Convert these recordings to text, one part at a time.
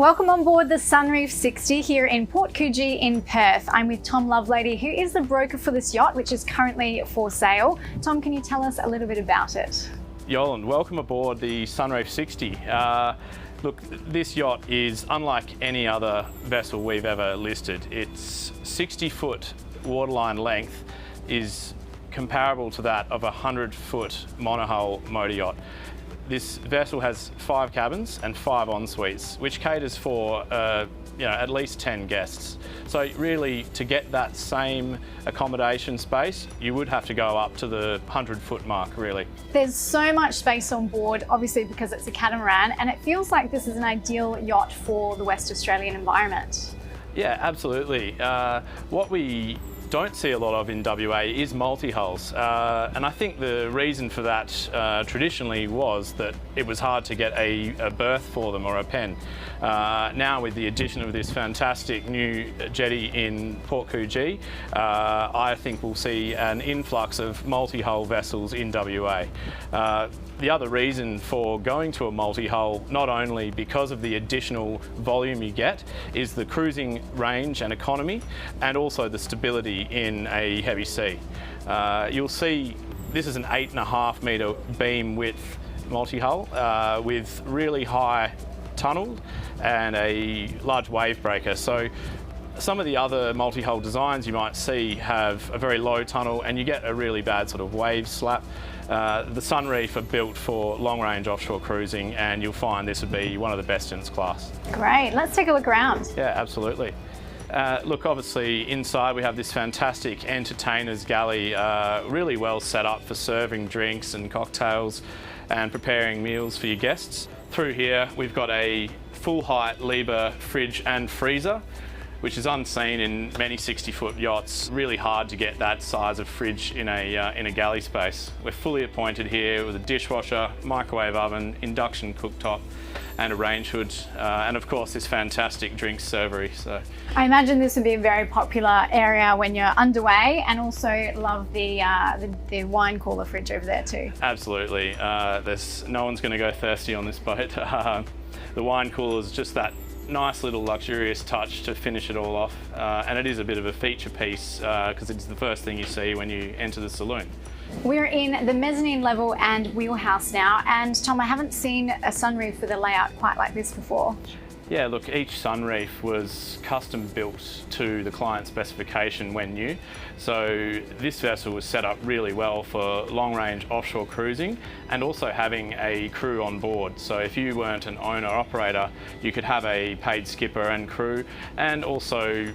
Welcome on board the SUNREEF 60 here in Port Coogee in Perth. I'm with Tom Lovelady, who is the broker for this yacht, which is currently for sale. Tom, can you tell us a little bit about it? Iolande, welcome aboard the SUNREEF 60. Look, this yacht is unlike any other vessel we've ever listed. Its 60-foot waterline length is comparable to that of a 100-foot monohull motor yacht. This vessel has 5 cabins and 5 en-suites, which caters for at least 10 guests. So really, to get that same accommodation space, you would have to go up to the 100-foot mark, really. There's so much space on board, obviously because it's a catamaran, and it feels like this is an ideal yacht for the West Australian environment. Yeah, absolutely. What we don't see a lot of in WA is multi-hulls, and I think the reason for that traditionally was that it was hard to get a berth for them or a pen. Now with the addition of this fantastic new jetty in Port Coogee, I think we'll see an influx of multi-hull vessels in WA. The other reason for going to a multi-hull, not only because of the additional volume you get, is the cruising range and economy, and also the stability in a heavy sea. You'll see this is an 8.5 metre beam width multi-hull with really high tunnel and a large wave breaker. So some of the other multi-hull designs you might see have a very low tunnel and you get a really bad sort of wave slap. The SUNREEF are built for long-range offshore cruising, and you'll find this would be one of the best in its class. Great, let's take a look around. Yeah, absolutely. Look, obviously inside we have this fantastic entertainer's galley, really well set up for serving drinks and cocktails and preparing meals for your guests. Through here we've got a full-height Liebherr fridge and freezer, which is unseen in many 60-foot yachts. Really hard to get that size of fridge in a galley space. We're fully appointed here with a dishwasher, microwave oven, induction cooktop, and a range hood, and of course this fantastic drinks servery. So I imagine this would be a very popular area when you're underway, and also love the wine cooler fridge over there too. Absolutely. No one's going to go thirsty on this boat. The wine cooler is just that nice little luxurious touch to finish it all off, and it is a bit of a feature piece because it's the first thing you see when you enter the saloon. We're in the mezzanine level and wheelhouse now, and Tom, I haven't seen a SUNREEF with a layout quite like this before. Yeah, look, each SUNREEF was custom built to the client specification when new. So this vessel was set up really well for long-range offshore cruising and also having a crew on board. So if you weren't an owner-operator, you could have a paid skipper and crew, and also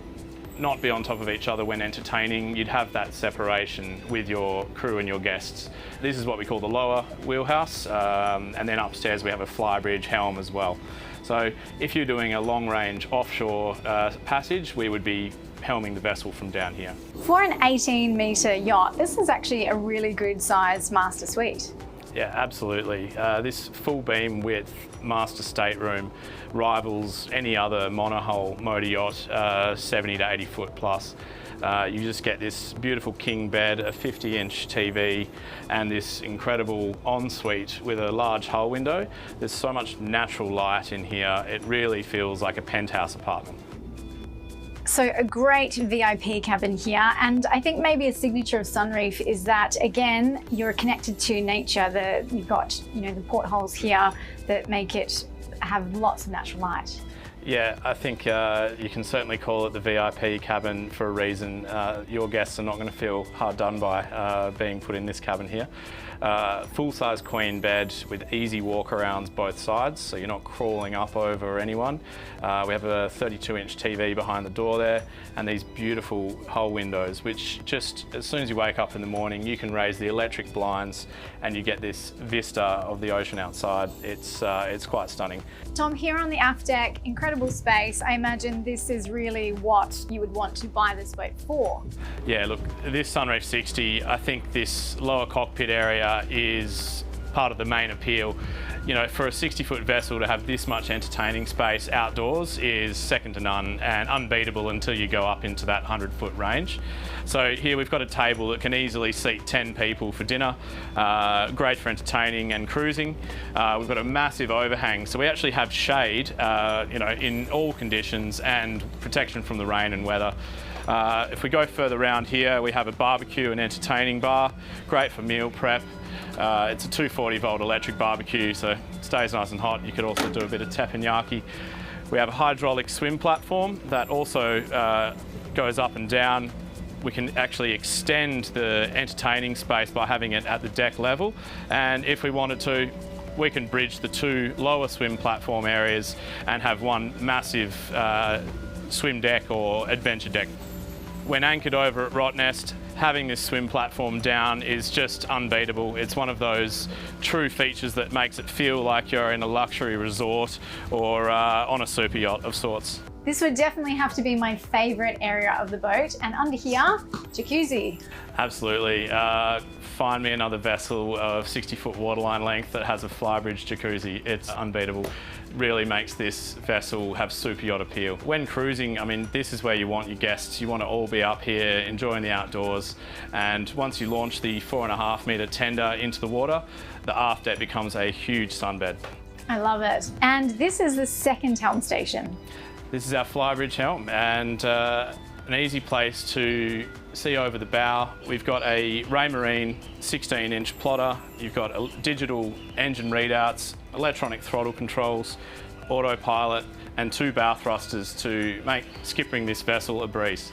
not be on top of each other when entertaining. You'd have that separation with your crew and your guests. This is what we call the lower wheelhouse, and then upstairs we have a Flybridge helm as well. So if you're doing a long-range offshore passage, we would be helming the vessel from down here. For an 18-metre yacht, this is actually a really good size master suite. Yeah, absolutely. This full beam width master stateroom rivals any other monohull motor yacht, 70 to 80 foot plus. You just get this beautiful king bed, a 50-inch TV, and this incredible ensuite with a large hull window. There's so much natural light in here, it really feels like a penthouse apartment. So a great VIP cabin here, and I think maybe a signature of SUNREEF is that, again, you're connected to nature. You've got the portholes here that make it have lots of natural light. Yeah, I think you can certainly call it the VIP cabin for a reason. Your guests are not going to feel hard done by being put in this cabin here. Full-size queen bed with easy walk-arounds both sides, so you're not crawling up over anyone. We have a 32-inch TV behind the door there, and these beautiful hull windows, which just as soon as you wake up in the morning, you can raise the electric blinds and you get this vista of the ocean outside. It's quite stunning. Tom, here on the aft deck, incredible space. I imagine this is really what you would want to buy this boat for. Yeah, look, this SUNREEF 60, I think this lower cockpit area is part of the main appeal. you know, for a 60-foot vessel to have this much entertaining space outdoors is second to none and unbeatable until you go up into that 100-foot range. So here we've got a table that can easily seat 10 people for dinner, great for entertaining and cruising. We've got a massive overhang, so we actually have shade, you know, in all conditions and protection from the rain and weather. If we go further around here, we have a barbecue and entertaining bar, great for meal prep. It's a 240-volt electric barbecue, so it stays nice and hot. You could also do a bit of teppanyaki. We have a hydraulic swim platform that also goes up and down. We can actually extend the entertaining space by having it at the deck level, and if we wanted to, we can bridge the two lower swim platform areas and have one massive swim deck or adventure deck. When anchored over at Rottnest, having this swim platform down is just unbeatable. It's one of those true features that makes it feel like you're in a luxury resort or on a super yacht of sorts. This would definitely have to be my favourite area of the boat. And under here, jacuzzi. Absolutely. Find me another vessel of 60-foot waterline length that has a Flybridge jacuzzi. It's unbeatable. Really makes this vessel have super yacht appeal. When cruising, I mean, this is where you want your guests. You want to all be up here enjoying the outdoors. And once you launch the 4.5 metre tender into the water, the aft deck becomes a huge sunbed. I love it. And this is the second helm station. This is our Flybridge helm, and an easy place to see over the bow. We've got a Raymarine 16-inch plotter. You've got digital engine readouts, electronic throttle controls, autopilot, and 2 bow thrusters to make skippering this vessel a breeze.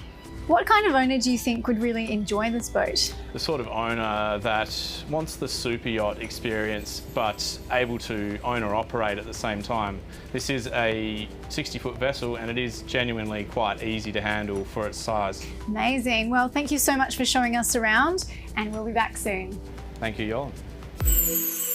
What kind of owner do you think would really enjoy this boat? The sort of owner that wants the super yacht experience but able to own or operate at the same time. This is a 60-foot vessel and it is genuinely quite easy to handle for its size. Amazing. Well, thank you so much for showing us around, and we'll be back soon. Thank you, Iolande.